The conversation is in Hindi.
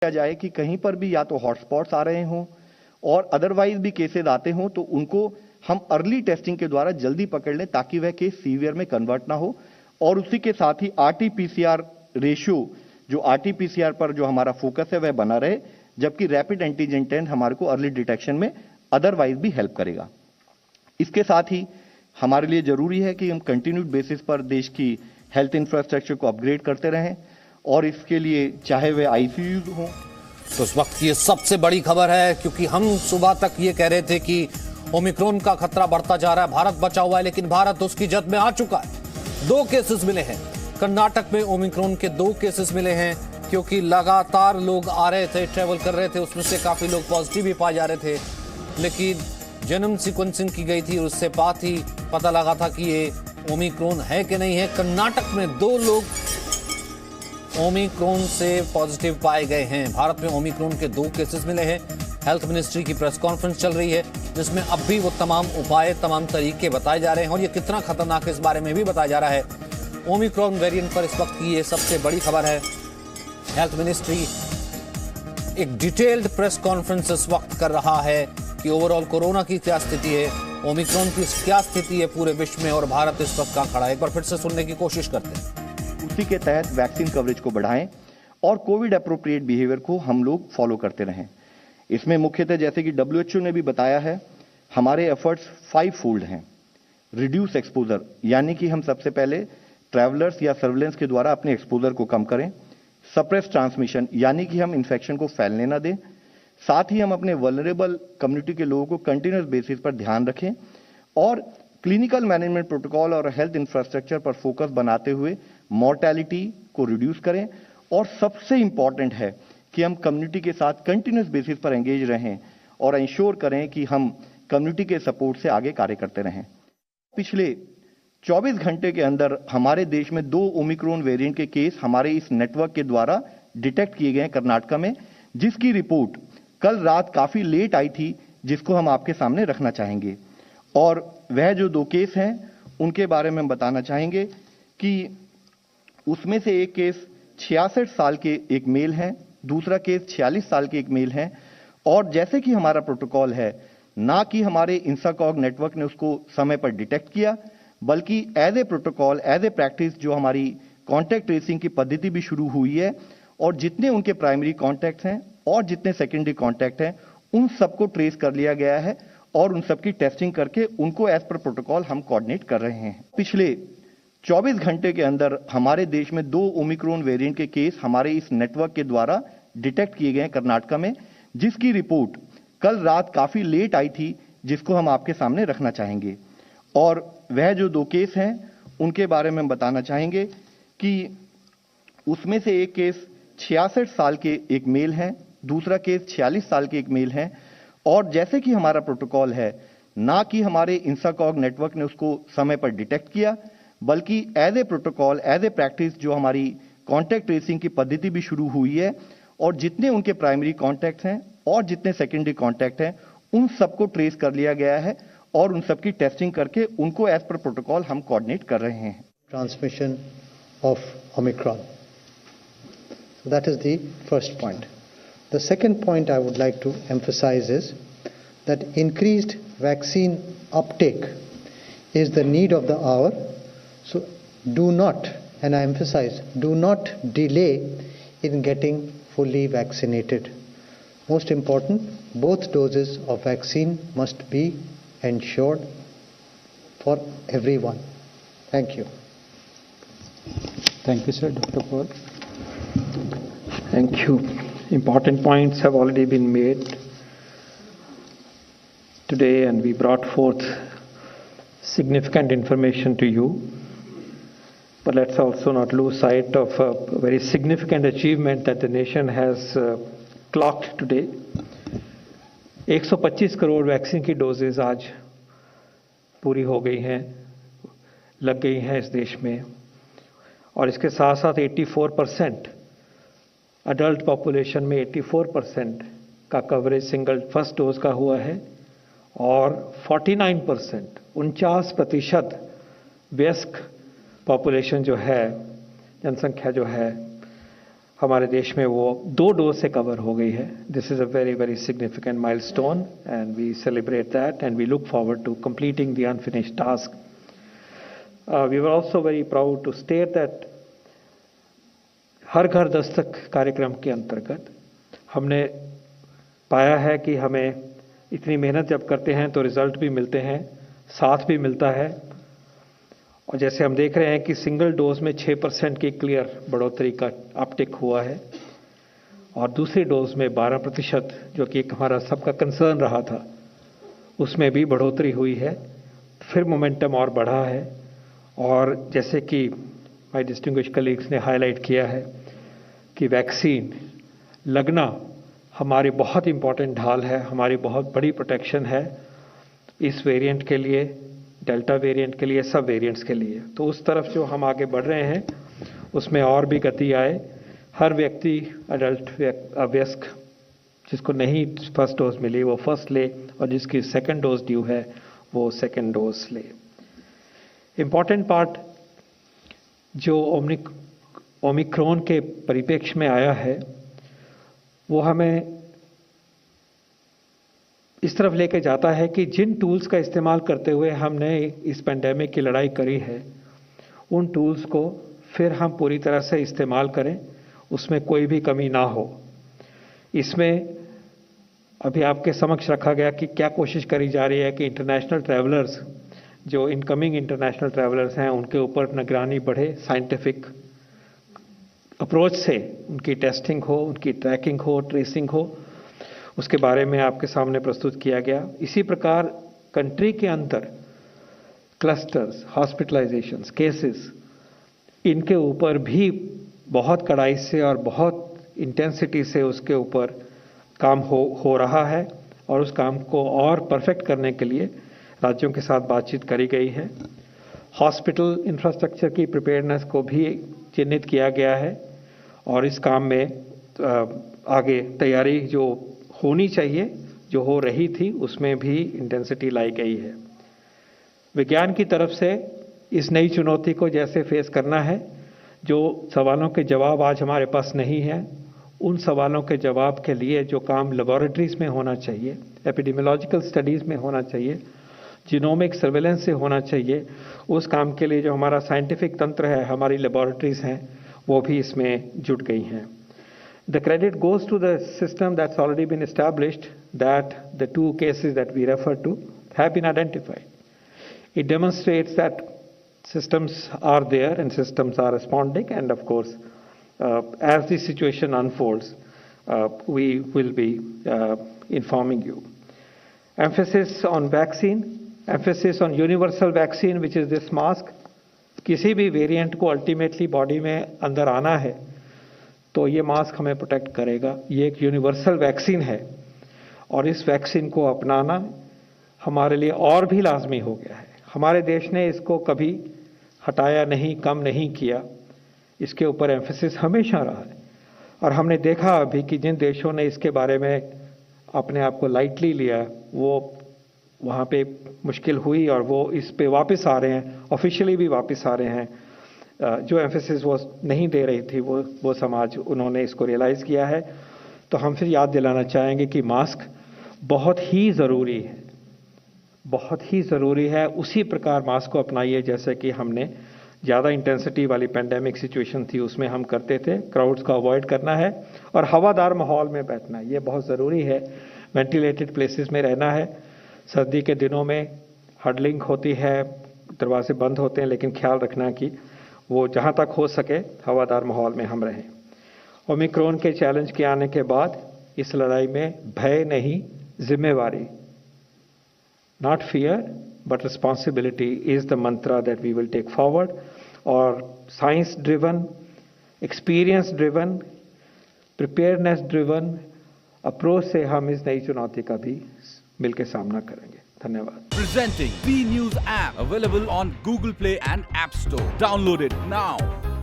किया जाए कि कहीं पर भी या तो हॉटस्पॉट्स आ रहे हों और अदरवाइज भी केसेस आते हों तो उनको हम अर्ली टेस्टिंग के द्वारा जल्दी पकड़ लें ताकि वह केस सीवियर में कन्वर्ट ना हो। और उसी के साथ ही आरटी-पीसीआर रेशियो, जो आरटी-पीसीआर पर जो हमारा फोकस है वह बना रहे, जबकि रैपिड एंटीजन टेस्ट हमारे को अर्ली डिटेक्शन में अदरवाइज भी हेल्प करेगा। इसके साथ ही हमारे लिए जरूरी है कि हम कंटिन्यूड बेसिस पर देश की हेल्थ इंफ्रास्ट्रक्चर को अपग्रेड करते रहें और इसके लिए चाहे वे आईसीयूज हों। तो इस वक्त ये सबसे बड़ी खबर है, क्योंकि हम सुबह तक ये कह रहे थे कि ओमिक्रॉन का खतरा बढ़ता जा रहा है, भारत बचा हुआ है, लेकिन भारत उसकी जद में आ चुका है। 2 केसेस मिले हैं कर्नाटक में, ओमिक्रॉन के 2 केसेस मिले हैं, क्योंकि लगातार लोग आ रहे थे, ट्रेवल कर रहे थे, उसमें से काफी लोग पॉजिटिव भी पाए जा रहे थे, लेकिन जेनोम सीक्वेंसिंग की गई थी, उससे बात ही पता लगा था कि ये ओमिक्रॉन है कि नहीं है। कर्नाटक में 2 लोग ओमिक्रॉन से पॉजिटिव पाए गए हैं। भारत में ओमिक्रॉन के 2 केसेस मिले हैं। हेल्थ मिनिस्ट्री की प्रेस कॉन्फ्रेंस चल रही है, जिसमें अब भी वो तमाम उपाय, तमाम तरीके बताए जा रहे हैं और ये कितना खतरनाक है इस बारे में भी बताया जा रहा है। ओमिक्रॉन वेरिएंट पर इस वक्त की ये सबसे बड़ी खबर है। हेल्थ मिनिस्ट्री एक डिटेल्ड प्रेस कॉन्फ्रेंस इस वक्त कर रहा है कि ओवरऑल कोरोना की क्या स्थिति है, ओमिक्रॉन की क्या स्थिति है पूरे विश्व में और भारत इस वक्त कहां खड़ा है। एक बार फिर से सुनने की कोशिश करते हैं। उसी के तहत वैक्सीन कवरेज को बढ़ाएं और कोविड अप्रोप्रिएट बिहेवियर को हम लोग फॉलो करते रहें। इसमें मुख्यतः जैसे कि WHO ने भी बताया है, हमारे एफर्ट्स 5 फोल्ड हैं। रिड्यूस एक्सपोजर, यानी कि हम सबसे पहले ट्रैवलर्स या सर्विलेंस के द्वारा अपने एक्सपोजर को कम करें। सप्रेस ट्रांसमिशन, यानी कि हम इन्फेक्शन को फैलने ना दें। साथ ही हम अपने वल्नरेबल कम्युनिटी के लोगों को कंटिन्यूस बेसिस पर ध्यान रखें और क्लिनिकल मैनेजमेंट प्रोटोकॉल और हेल्थ इंफ्रास्ट्रक्चर पर फोकस बनाते हुए मॉर्टेलिटी को रिड्यूस करें। और सबसे इंपॉर्टेंट है कि हम कम्युनिटी के साथ कंटिन्यूस बेसिस पर एंगेज रहें और इंश्योर करें कि हम कम्युनिटी के सपोर्ट से आगे कार्य करते रहें। पिछले 24 घंटे के अंदर हमारे देश में 2 ओमिक्रॉन वेरिएंट के केस हमारे इस नेटवर्क के द्वारा डिटेक्ट किए गए कर्नाटक में, जिसकी रिपोर्ट कल रात काफी लेट आई थी, जिसको हम आपके सामने रखना चाहेंगे। और वह जो 2 केस हैं उनके बारे में हम बताना चाहेंगे कि उसमें से एक केस 66 साल के एक मेल है, दूसरा केस 46 साल के एक मेल है। और जैसे कि हमारा प्रोटोकॉल है, ना कि हमारे इंसाकॉग नेटवर्क ने उसको समय पर डिटेक्ट किया, बल्कि as a protocol, as a practice जो हमारी कॉन्टैक्ट ट्रेसिंग की पद्धति भी शुरू हुई है और जितने उनके प्राइमरी कॉन्टैक्ट हैं और जितने सेकेंडरी कॉन्टैक्ट हैं उन सबको ट्रेस कर लिया गया है और उन सबकी टेस्टिंग करके उनको एज पर प्रोटोकॉल हम कोऑर्डिनेट कर रहे हैं। पिछले 24 घंटे के अंदर हमारे देश में 2 ओमिक्रॉन वेरिएंट के केस हमारे इस नेटवर्क के द्वारा डिटेक्ट किए गए कर्नाटक में, जिसकी रिपोर्ट कल रात काफी लेट आई थी, जिसको हम आपके सामने रखना चाहेंगे। और वह जो 2 केस हैं उनके बारे में हम बताना चाहेंगे कि उसमें से एक केस 66 साल के एक मेल है, दूसरा केस 46 साल के एक मेल है। और जैसे कि हमारा प्रोटोकॉल है, ना कि हमारे इंसाकॉग नेटवर्क ने उसको समय पर डिटेक्ट किया, बल्कि as a protocol, as a practice जो हमारी कॉन्टैक्ट ट्रेसिंग की पद्धति भी शुरू हुई है और जितने उनके प्राइमरी कॉन्टैक्ट हैं और जितने सेकेंडरी कॉन्टैक्ट हैं उन सबको ट्रेस कर लिया गया है और उन सबकी टेस्टिंग करके उनको एज पर प्रोटोकॉल हम कोऑर्डिनेट कर रहे हैं। Transmission of Omicron, that is the first point. The second point I would like to emphasize is that increased vaccine uptake is the need of the hour. So do not, and I emphasize, do not delay in getting fully vaccinated. Most important, both doses of vaccine must be ensured for everyone. Thank you. Thank you, sir. Dr. Paul. Thank you. Important points have already been made today, and we brought forth significant information to you. But let's also not lose sight of a very significant achievement that the nation has clocked today. 125 crore vaccine की डोजेज आज पूरी हो गई हैं, लग गई हैं इस देश में, और इसके साथ साथ 84% अडल्ट पॉपुलेशन में 84% का कवरेज सिंगल फर्स्ट डोज का हुआ है और 49% वयस्क पॉपुलेशन जो है, जनसंख्या जो है, हमारे देश में वो 2 डोज से कवर हो गई है. This is a very very significant milestone and we celebrate that and we look forward to completing the unfinished task. We were also very proud to state that Har Ghar Dastak कार्यक्रम के अंतर्गत हमने पाया है कि हमें इतनी मेहनत जब करते हैं तो रिजल्ट भी मिलते हैं, साथ भी मिलता है. और जैसे हम देख रहे हैं कि सिंगल डोज में 6% की क्लियर बढ़ोतरी का अपटिक हुआ है और दूसरी डोज में 12%, जो कि हमारा सबका कंसर्न रहा था, उसमें भी बढ़ोतरी हुई है. फिर मोमेंटम और बढ़ा है. और जैसे कि माय डिस्टिंग्विश्ड कलीग्स ने हाईलाइट किया है कि वैक्सीन लगना हमारी बहुत इंपॉर्टेंट ढाल है, हमारी बहुत बड़ी प्रोटेक्शन है इस वेरिएंट के लिए, डेल्टा वेरिएंट के लिए, सब वेरिएंट्स के लिए. तो उस तरफ जो हम आगे बढ़ रहे हैं उसमें और भी गति आए. हर व्यक्ति, अडल्ट, वयस्क जिसको नहीं फर्स्ट डोज मिली वो फर्स्ट ले और जिसकी सेकंड डोज ड्यू है वो सेकंड डोज ले. इम्पॉर्टेंट पार्ट जो ओमिक्रॉन के परिप्रेक्ष्य में आया है वो हमें इस तरफ लेके जाता है कि जिन टूल्स का इस्तेमाल करते हुए हमने इस पेंडेमिक की लड़ाई करी है उन टूल्स को फिर हम पूरी तरह से इस्तेमाल करें, उसमें कोई भी कमी ना हो. इसमें अभी आपके समक्ष रखा गया कि क्या कोशिश करी जा रही है कि इंटरनेशनल ट्रैवलर्स, जो इनकमिंग इंटरनेशनल ट्रैवलर्स हैं, उनके ऊपर निगरानी बढ़े, साइंटिफिक अप्रोच से उनकी टेस्टिंग हो, उनकी ट्रैकिंग हो, ट्रेसिंग हो, उसके बारे में आपके सामने प्रस्तुत किया गया. इसी प्रकार कंट्री के अंदर क्लस्टर्स, हॉस्पिटलाइजेशंस, केसेस, इनके ऊपर भी बहुत कड़ाई से और बहुत इंटेंसिटी से उसके ऊपर काम हो रहा है और उस काम को और परफेक्ट करने के लिए राज्यों के साथ बातचीत करी गई है. हॉस्पिटल इंफ्रास्ट्रक्चर की प्रिपेयर्डनेस को भी चिन्हित किया गया है और इस काम में आगे तैयारी जो होनी चाहिए, जो हो रही थी, उसमें भी इंटेंसिटी लाई गई है. विज्ञान की तरफ से इस नई चुनौती को जैसे फेस करना है, जो सवालों के जवाब आज हमारे पास नहीं है, उन सवालों के जवाब के लिए जो काम लेबोरेटरीज में होना चाहिए, एपिडेमियोलॉजिकल स्टडीज़ में होना चाहिए, जीनोमिक सर्वेलेंस से होना चाहिए, उस काम के लिए जो हमारा साइंटिफिक तंत्र है, हमारी लेबोरेटरीज हैं, वो भी इसमें जुट गई हैं. The credit goes to the system that's already been established, that the 2 cases that we refer to have been identified. It demonstrates that systems are there and systems are responding, and of course, as the situation unfolds, we will be informing you. Emphasis on vaccine, emphasis on universal vaccine, which is this mask. किसी भी वेरिएंट को अल्टीमेटली बॉडी में अंदर आना है तो ये मास्क हमें प्रोटेक्ट करेगा. ये एक यूनिवर्सल वैक्सीन है और इस वैक्सीन को अपनाना हमारे लिए और भी लाजमी हो गया है. हमारे देश ने इसको कभी हटाया नहीं, कम नहीं किया. इसके ऊपर एम्फेसिस हमेशा रहा है और हमने देखा अभी कि जिन देशों ने इसके बारे में अपने आप को लाइटली लिया, वो वहाँ पे मुश्किल हुई और वो इस पे वापस आ रहे हैं, ऑफिशियली भी वापस आ रहे हैं. जो एम्फेसिस वो नहीं दे रही थी वो समाज, उन्होंने इसको रियलाइज़ किया है. तो हम फिर याद दिलाना चाहेंगे कि मास्क बहुत ही ज़रूरी है, बहुत ही ज़रूरी है. उसी प्रकार मास्क को अपनाइए जैसे कि हमने ज़्यादा इंटेंसिटी वाली पेंडेमिक सिचुएशन थी उसमें हम करते थे. क्राउड्स को अवॉइड करना है और हवादार माहौल में बैठना है, ये बहुत ज़रूरी है. वेंटिलेटेड प्लेसेस में रहना है. सर्दी के दिनों में हडलिंग होती है, दरवाजे बंद होते हैं, लेकिन ख्याल रखना कि वो जहाँ तक हो सके हवादार माहौल में हम रहें. ओमिक्रॉन के चैलेंज के आने के बाद इस लड़ाई में भय नहीं, जिम्मेवारी, not fear but responsibility is the mantra that we will take forward. और science driven, experience driven, preparedness driven approach से हम इस नई चुनौती का भी मिलकर सामना करेंगे. धन्यवाद. Presenting B News app available on Google Play and App Store. Download it now.